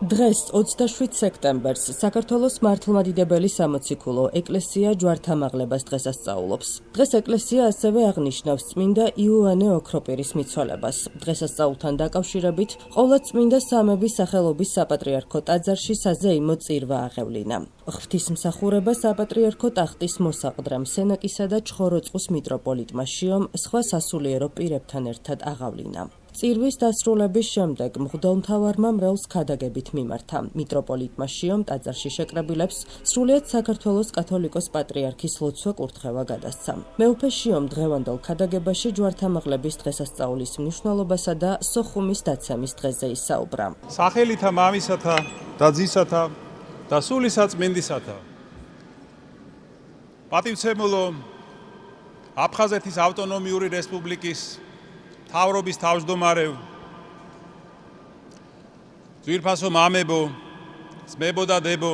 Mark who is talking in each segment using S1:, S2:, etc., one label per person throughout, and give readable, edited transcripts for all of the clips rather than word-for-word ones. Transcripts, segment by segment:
S1: დღეს 27 სექტემბერს საქართველოს მართლმადიდებელი სამოციქულო ეკლესია ჯვართამაღლებას დღესასწაულობს. დღეს ეკლესია ასევე აღნიშნავს წმინდა იოანე ოქროპირის მიცვალებას. დღესასწაულთან დაკავშირებით ყოვლადწმინდა სამების სახელობის საპატრიარქო ტაძარში საზეიმო წირვა აღევლინა. ღვთისმსახურება საპატრიარქო ტახტის მოსაყდრამ სენაკისა და ჩხოროწყუს მიტროპოლიტმა შიომ სხვა სასულიერო პირებთან ერთად აღავლინა. წირვის დასრულების შემდეგ მღვდელმთავარმა მრევლს ქადაგებით მიმართა. მიტროპოლიტმა შიომ ტაძარში შეკრებილებს სრულიად საქართველოს კათოლიკოს პატრიარქის ლოცვა კურთხევა გადასცა. მეუფე შიომ დღევანდელ ქადაგებაში ჯვართამაღლების დღესასწაულის მნიშვნელობასა და სოხუმის დაცემის დღეზე ისაუბრა.
S2: სახელითა მამისათა და ძისათა და სულისაწმინდისათა. პატივცემულო აფხაზეთის ავტონომიური რესპუბლიკის თავრობის თავმჯდომარე, ძვირფასო მამებო, ძმებო და დებო,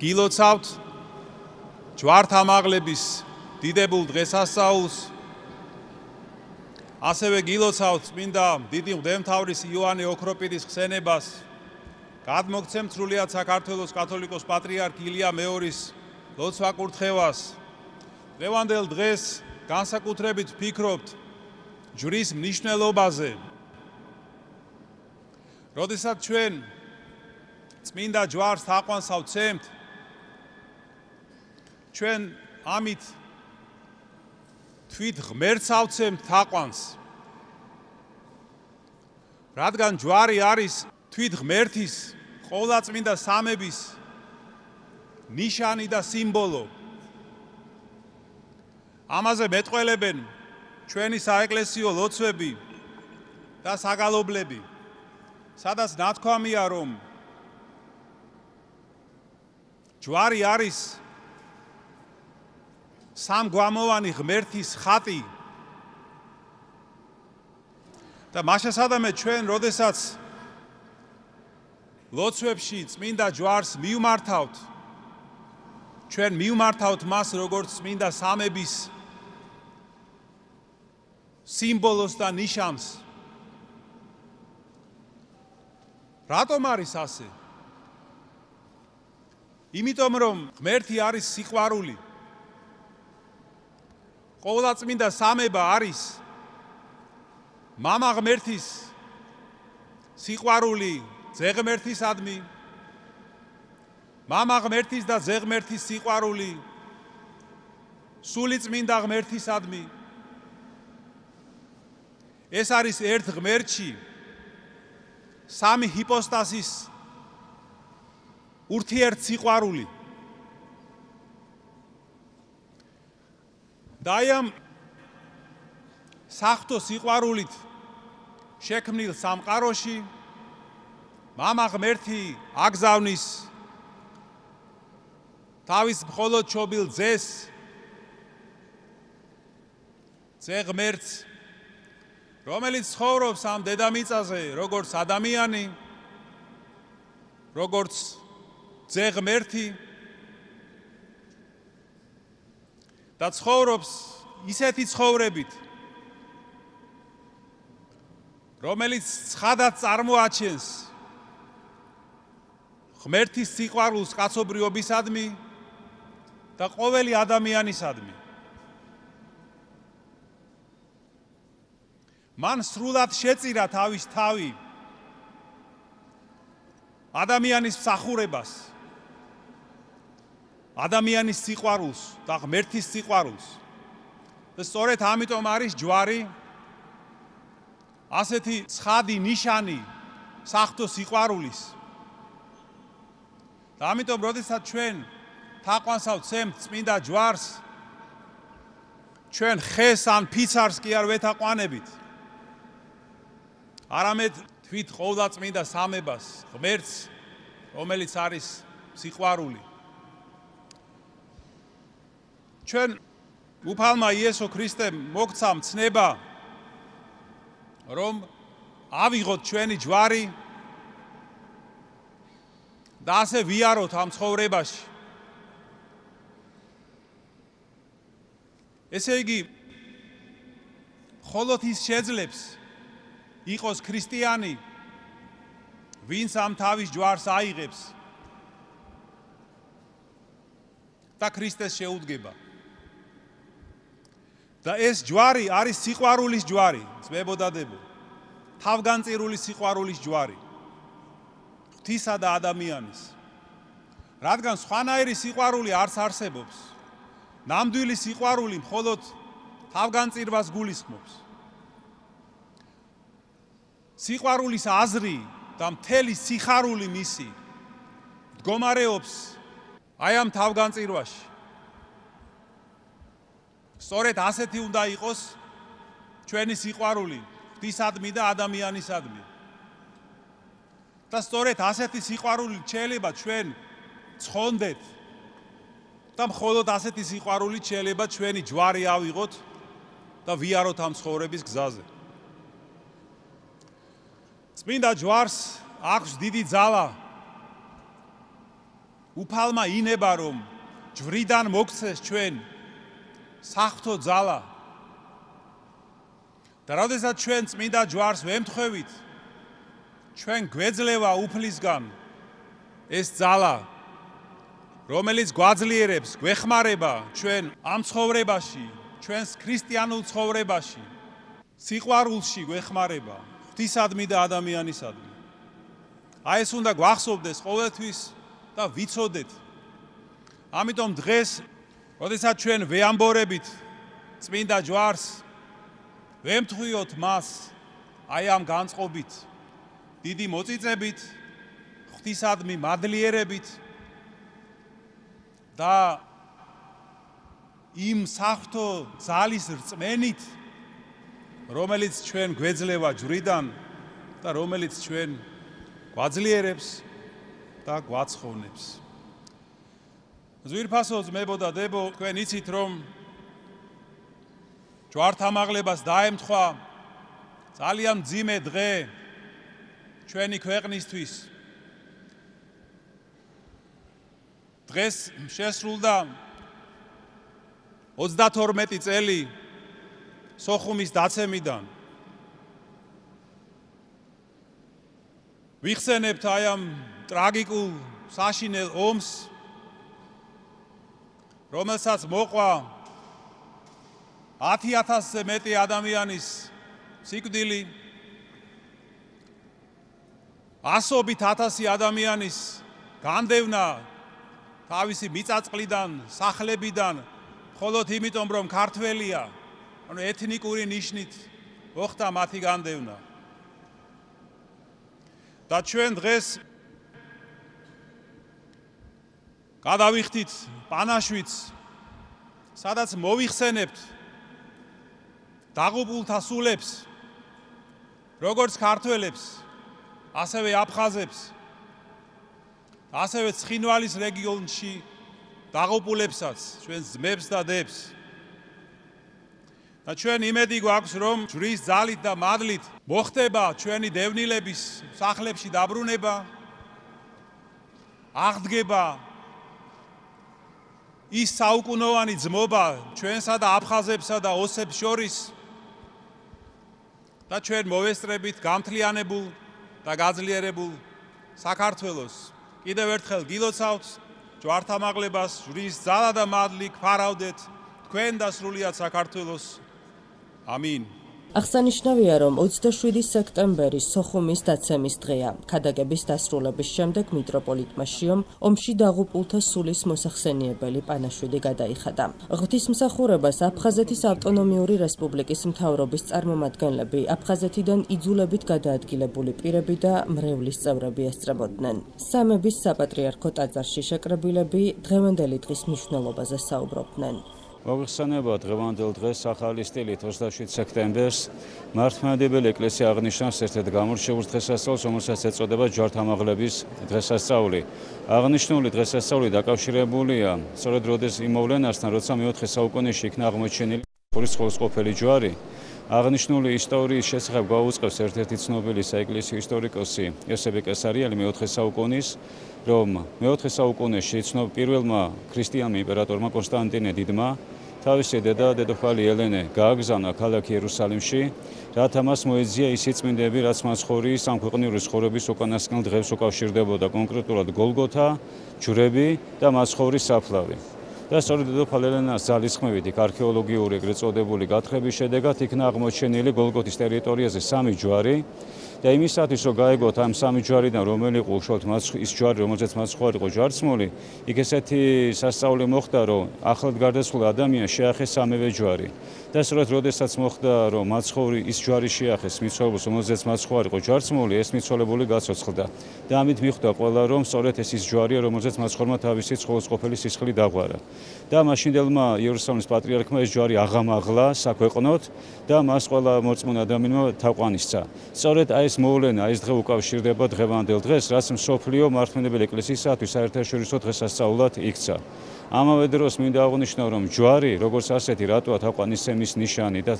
S2: გილოცავთ ჯვართამაღლების დიდებულ დღესასწაულს, ასევე გილოცავთ წმინდა დიდი მღვდელმთავრის იოანე ოქროპირის ხსენებას, გადმოგცემთ სრულიად საქართველოს კათოლიკოს პატრიარქ ილია მეორის ლოცვა კურთხევას. დღევანდელ დღეს განსაკუთრებით ვფიქრობთ ჯვრის მნიშვნელობაზე. როდესაც ჩვენ წმინდა ჯვარს თაყვანს ავცემთ, ჩვენ ამით თვით ღმერთს ავცემთ თაყვანს. რადგან ჯვარი არის თვით ღმერთის, ყოვლადწმინდა სამების ნიშანი და სიმბოლო. ამაზე მეტყველებენ ჩვენი საეკლესიო ლოცვები და საგალობლები, სადაც ნათქვამია, რომ ჯვარი არის სამგვამოვანი ღმერთის ხატი და მაშასადამე ჩვენ, როდესაც ლოცვებში წმინდა ჯვარს მივმართავთ, ჩვენ მივმართავთ მას როგორც წმინდა სამების სიმბოლოს და ნიშანს. რატომ არის ასე? იმიტომ რომ ღმერთი არის სიყვარული. ყოვლადწმინდა სამება არის მამა ღმერთის სიყვარული ძეღმერთისადმი, მამა ღმერთის და ძეღმერთის სიყვარული სულიწმინდა ღმერთისადმი. ეს არის ერთ ღმერთში სამი ჰიპოსტასის ურთიერთსიყვარული. და ამ საღვთო სიყვარულით შექმნილ სამყაროში მამა ღმერთი აგზავნის თავის მხოლოდ ჩობილ ძეს, ძე ღმერთს, რომელიც ცხოვრობს ამ დედამიწაზე, როგორც ადამიანი, როგორც ძე ღმერთი და ცხოვრობს ისეთი ცხოვრებით, რომელიც ცხადად წარმოაჩენს ღმერთის სიყვარულს კაცობრიობისადმი და ყოველი ადამიანისადმი. მან სრულად შეწირა თავის თავი ადამიანის მსახურებას, ადამიანის სიყვარულს და ღმერთის სიყვარულს. და სწორედ ამიტომ არის ჯვარი ასეთი ცხადი ნიშანი საღვთო სიყვარულის. და ამიტომ, როდესაც ჩვენ თაყვანს ავცემთ წმინდა ჯვარს, ჩვენ ხეს ან ფიცარს კი არ ვეთაყვანებით, არამედ თვით ყოვლადწმინდა სამებას, ღმერთს, რომელიც არის სიყვარული. ჩვენ უფალმა იესო ქრისტემ მოგცა მცნება, რომ ავიღოთ ჩვენი ჯვარი და ასე ვიაროთ ამ ცხოვრებაში. ესე იგი, მხოლოდ ის შეძლებს იყოს ქრისტიანი, ვინც ამ თავის ჯვარს აიღებს და ქრისტეს შეუდგება. და ეს ჯვარი არის სიყვარულის ჯვარი, ძმებო და დებო. თავგანწირული სიყვარულის ჯვარი. ღვთისა და ადამიანის. რადგან სხვანაირი სიყვარული არც არსებობს. ნამდვილი სიყვარული მხოლოდ თავგანწირვას გულისხმობს. სიყვარულის აზრი და მთელი სიხარული მისი მდგომარეობს აი ამ თავგანწირვაში. სწორედ ასეთი უნდა იყოს ჩვენი სიყვარული ღვთისადმი და ადამიანისადმი. და სწორედ ასეთი სიყვარული შეიძლება ჩვენ ცხონდეთ და მხოლოდ ასეთი სიყვარული შეიძლება ჩვენი ჯვარი ავიღოთ და ვიაროთ ამ ცხოვრების გზაზე. წმინდა ჯვარს აქვს დიდი ძალა. უფალმა ინება რომ ჯვრიდან მოგცეს ჩვენ საღვთო ძალა. და როდესაც ჩვენ წმინდა ჯვარს ვემთხვევით, ჩვენ გვეძლევა უფლისგან ეს ძალა, რომელიც გვაძლიერებს, გვეხმარება ჩვენ ამ ცხოვრებაში, ჩვენს ქრისტიანულ ცხოვრებაში, სიყვარულში გვეხმარება ღვთისადმი და ადამიანისადმი. აი ეს უნდა გვახსოვდეს ყოველთვის და ვიცოდეთ. ამიტომ დღეს, როდესაც ჩვენ ვეამბორებით წმინდა ჯვარს, ვემთხვიოთ მას აი ამ განწყობით, დიდი მოწიწებით, ღვთისადმი მადლიერებით და იმ საღვთო ძალის რწმენით, რომელიც ჩვენ გვეძლევა ჯვრიდან და რომელიც ჩვენ გვაძლიერებს და გვაცხოვნებს. ძვირფასო ძმებო და დებო, თქვენ იცით რომ ჯვართამაღლებას დაემთხვა ძალიან მძიმე დღე ჩვენი ქვეყნისთვის. დღეს შესრულდა 32 წელი სოხუმის დაცემიდან. ვიხსენებთ აი ამ ტრაგიკულ საშინელ ომს, რომელსაც მოყვა 10,000-ზე მეტი ადამიანის სიკვდილი, ასობით ათასი ადამიანის განდევნა თავისი მიწაწყლიდან, სახლებიდან, მხოლოდ იმიტომ რომ ქართველია, ანუ ეთნიკური ნიშნით მოხდა მათი განდევნა. და ჩვენ დღეს გადავიხდით პანაშვიდს, სადაც მოვიხსენებთ დაღუპულთა სულებს, როგორც ქართველებს, ასევე აფხაზებს, ასევე ცხინვალის რეგიონში დაღუპულებსაც, ჩვენ ძმებს და დებს. და ჩვენ იმედი გვაქვს, რომ ჯვრის ძალით და მადლით მოხდება ჩვენი დევნილების სახლებში დაბრუნება, აღდგება ის საუკუნოვანი ძმობა ჩვენსა და აფხაზებსა და ოსებს შორის და ჩვენ მოვესწრებით გამთლიანებულ და გაძლიერებულ საქართველოს. კიდევ ერთხელ გილოცავთ ჯვართამაღლებას, ჯვრის ძალა და მადლი გვფარავდეთ თქვენ და სრულიად საქართველოს. ამინ.
S1: აღსანიშნავია, რომ 27 სექტემბერი სოხუმის დაცემის დღეა. ქადაგების დასრულების შემდეგ მიტროპოლიტმა შიომ ომში დაღუპულთა სულის მოსახსენიებელი პანაშვიდი გადაიხადა. ღვთისმსახურებას აფხაზეთის ავტონომიური რესპუბლიკის მთავრობის წარმომადგენლები, აფხაზეთიდან იძულებით გადაადგილებული პირები და მრევლის წევრები ესწრებოდნენ. სამების საპატრიარქო ტაძარში შეკრებილები დღევანდელი დღის მნიშვნელობაზე საუბრობდნენ.
S3: მოგხსენება დღევანდელ დღეს ახალი სტილით 27 სექტემბერს მართლმადიდებელი ეკლესია აღნიშნავს ერთ-ერთ გამორჩეულ დღესასწაულს, რომელსაც ეწოდება ჯვართამაღლების დღესასწაული. აღნიშნული დღესასწაული დაკავშირებულია სწორედ როდეს იმ მოვლენასთან, როცა მე-4 საუკუნეში იქნა აღმოჩენილი ხურისწყლის ყოფილი ჯვარი. აღნიშნული ისტორიის შესახებ გვაუწყებს ერთ-ერთი ცნობილი საეკლესიო ისტორიკოსი იოსები კესარიელი მე-4 საუკუნის, რომ მე-4 საუკუნეში პირველმა ქრისტიანმა იმპერატორმა კონსტანტინე დიდმა თავისი დედოფალი ელენე გააგზავნა ქალაქ იერუსალიმში, რათა მას მოეძია ის სიწმინდეები, რაც მაცხოვრის ამ ქვეყნიური ცხოვრების უკანასკნელ დღეს უკავშირდებოდა, კონკრეტულად გოლგოთა, ჯვრები და მაცხოვრის საფლავი. და სწორედ დედოფალ ელენას ძალისხმევით იქ არქეოლოგიური ეგრეთ წოდებული გათხრების შედეგად იქნა აღმოჩენილი გოლგოთის ტერიტორიაზე 3 ჯვარი და იმისათვის რომ გაეგოთ ამ 3 ჯვარიდან რომელი იყო უშუალოდ ის ჯვარი რომელზეც მაცხოვარი იყო ჯვარცმული, იქ ესეთი სასწაული მოხდა რომ ახლად გარდაცვლილ ადამიანს შეახეს სამივე ჯვარი. და სწორედ როდესაც მოხდა რომ მაცხოვრი ის ჯვარი შეახეს მიცვალებულს რომელზეც მაცხოვარი იყო ჯვარცმული, ეს მიცვალებული გაცოცხლდა. და ამით მიხვდა ყველა რომ სწორედ ეს ის ჯვარია რომელზეც მაცხოვრმა თავისი ცხოველსყოფელი სისხლი დაღვარა. და მაშინდელმა იერუსალიმის პატრიარქმა ეს ჯვარი აღამაღლა საქვეყნოდ და მას ყველა მორწმუნე ადამიანმა თაყვანისცა. სწორედ ეს მოვლენა, ეს დღე უკავშირდება დღევანდელ დღეს, რაც მსოფლიო მართლმადიდებელი ეკლესიისათვის საერთაშორისო დღესასწაულად იქცა. ამავე დროს მინდა აღვნიშნო, რომ ჯვარი, როგორც ასეთი, რატოა თაყვანისცემის ნიშანი და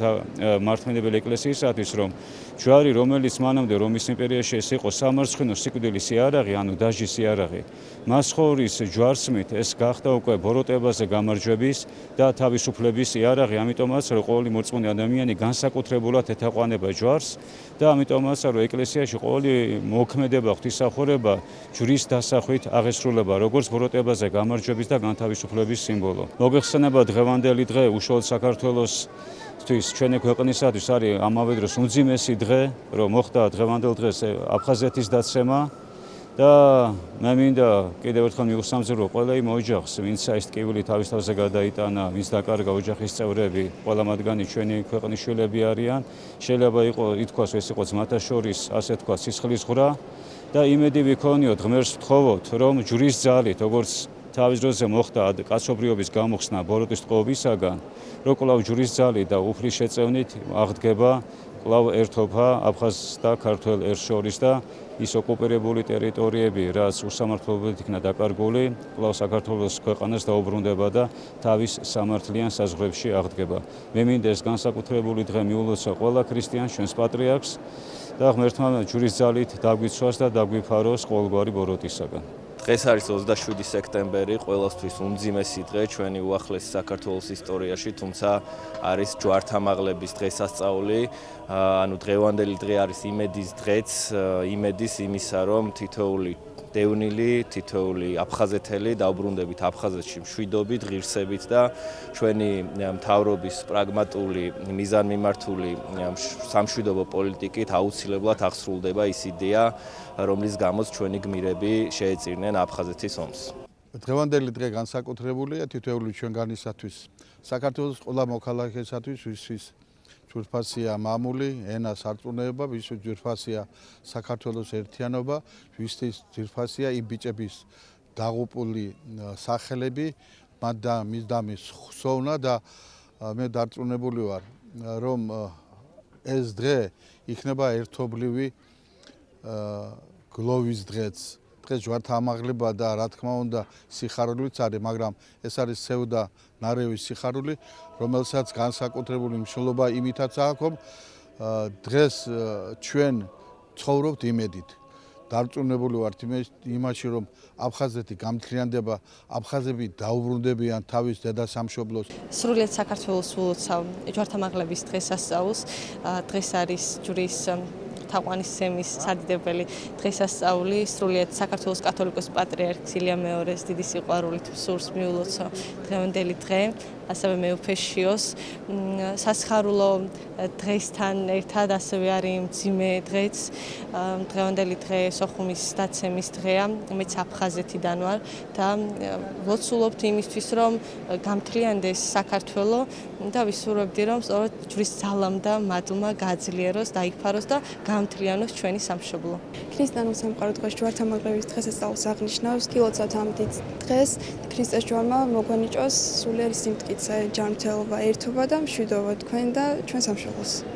S3: მართლმადიდებელი ეკლესიისათვის, რომ ჯვარი, რომელიც მანამდე რომის იმპერიაში ეს იყო სამარცხინო სიკვდილის იარაღი, ანუ დაჟის იარაღი, მაცხოვრის ჯვარცმით ეს გახდა უკვე ბოროტებაზე გამარჯვების და თავისუფლების იარაღი, ამიტომაც რომ ყოველი მორწმუნე ადამიანი განსაკუთრებულად ეთაყვანება ჯვარს და ამიტომაც რომ ეკლესიაში ყოველი მოქმედება, ღვთისმსახურება ჯვრის დასახვით აღესრულება, როგორც ბოროტებაზე გამარჯვების და განთავისუფლების სიმბოლო. მოგეხსენება დღევანდელი დღე უშუალოდ საქართველოსთვის, ჩვენი ქვეყნისათვის არის ამავე დროს უმძიმესი დღე, რომ მოხდა დღევანდელ დღეს აფხაზეთის დაცემა და მე მინდა კიდევ ერთხელ მიუსამძერო ყველა იმ ოჯახს, ვინც ეს ტკივილი თავის თავზე გადაიტანა, ვინც დაკარგა ოჯახის წევრები, ყველა მათგანი ჩვენი ქვეყნის შვილები არიან. შეიძლება ითქვას ეს იყო ძმათა შორის, ასე თქვა, სისხლის ღვრა და იმედი ვიქონიოთ, ღმერთს ვთხოვოთ, რომ ჯვრის ძალით, როგორც თავის დროზე მოხდა კაცობრიობის გამოხსნა ბოროტის ტყვეობისაგან, რომ კვლავ ჯვრის ძალით და უფლის შეწევნით აღდგება კვლავ ერთობა აფხაზს და ქართველ ერს შორის და ის ოკუპირებული ტერიტორიები, რაც უსამართლობელად იქნა დაკარგული, კვლავ საქართველოს ქვეყანას დაუბრუნდება და თავის სამართლიან საზღვრებში აღდგება. მე მინდა ეს განსაკუთრებული დღე მიულოცა ყველა ქრისტიანს, ჩვენს პატრიარქს და ღმერთმა ჯვრის ძალით დაგვიცვას და დაგვიფაროს ყოველგვარი ბოროტისაგან.
S4: დღეს არის 27 სექტემბერი, ყველასთვის უმძიმესი დღე ჩვენი უახლესი საქართველოს ისტორიაში, თუმცა არის ჯვართამაღლების დღესასწაული, ანუ დღევანდელი დღე არის იმედის დღეც, იმედის იმისა, რომ თითოეული დევნილი, თითოეული აფხაზეთელი დაუბრუნდებით აფხაზეთში მშვიდობით, ღირსებით და ჩვენი მთავრობის პრაგმატული, მიზანმიმართული სამშვიდობო პოლიტიკით აუცილებლად აღსრულდება ის იდეა, რომლის გამოც ჩვენი გმირები შეეწირნენ აფხაზეთის ომს.
S5: დღევანდელი დღე განსაკუთრებულია თითოეული ჩვენგანისათვის, საქართველოს ყველა მოქალაქესათვის, ვისთვის ჯვირფასია მამული, ენა სარწმუნოება, ვისთვის ჯვირფასია საქართველოს ერთიანობა, ვისთვის ჯვირფასია იმ ბიჭების დაღუპული სახელები, მათ და მის დამის ხსოვნა და მე დარწმუნებული ვარ, რომ ეს დღე იქნება ერთობლივი გლოვის დღეც. დღეს ჯვართამაღლება და რა თქმა უნდა სიხარულიც არის, მაგრამ ეს არის სევდა ნარევის სიხარული, რომელსაც განსაკუთრებული მნიშვნელობა იმითაც აქვს, დღეს ჩვენ ცხოვრობთ იმედით. დარწმუნებული ვართ იმაში, რომ აფხაზეთი გამთლიანდება, აფხაზები დაუბრუნდებიან თავის დედასამშობლოს.
S6: სრულიად საქართველოს ულოცავ ჯვართამაღლების დღესასწაულს. დღეს არის ჯვრის თაყვანისცემის სადიდებელი დღესასწაული, სრულიად საქართველოს კათოლიკოს პატრიარქის ილია მეორეს დიდი სიყვარულით სურს მიულოცო დღევანდელი დღე, ასევე მეუფეშიოს სასიხარულო დღესთან ერთად ასევე არის მძიმე დღეც. დღევანდელი დღე სოხუმის დაცემის დღეა, მეც აფხაზეთიდან ვარ და ლოცულობთ იმისთვის, რომ გამთლიანდეს საქართველო და ვისურვებდი, რომ სწორედ ჯვრის ძალამ და მადლმა გააძლიეროს, დაიფაროს და გამთლიანოს ჩვენი სამშობლო.
S7: ქრისტიანულ სამყარო დღეს ჯვართამაღლების დღესასწაულს აღნიშნავს. გილოცავთ ამ დიდ დღეს ქრისტეს ჯვარმა მოგვანიჭოს სულიერი სიმტკიცე, ჯანმრთელობა, ერთობა და მშვიდობა თქვენ და ჩვენ სამშობლოს.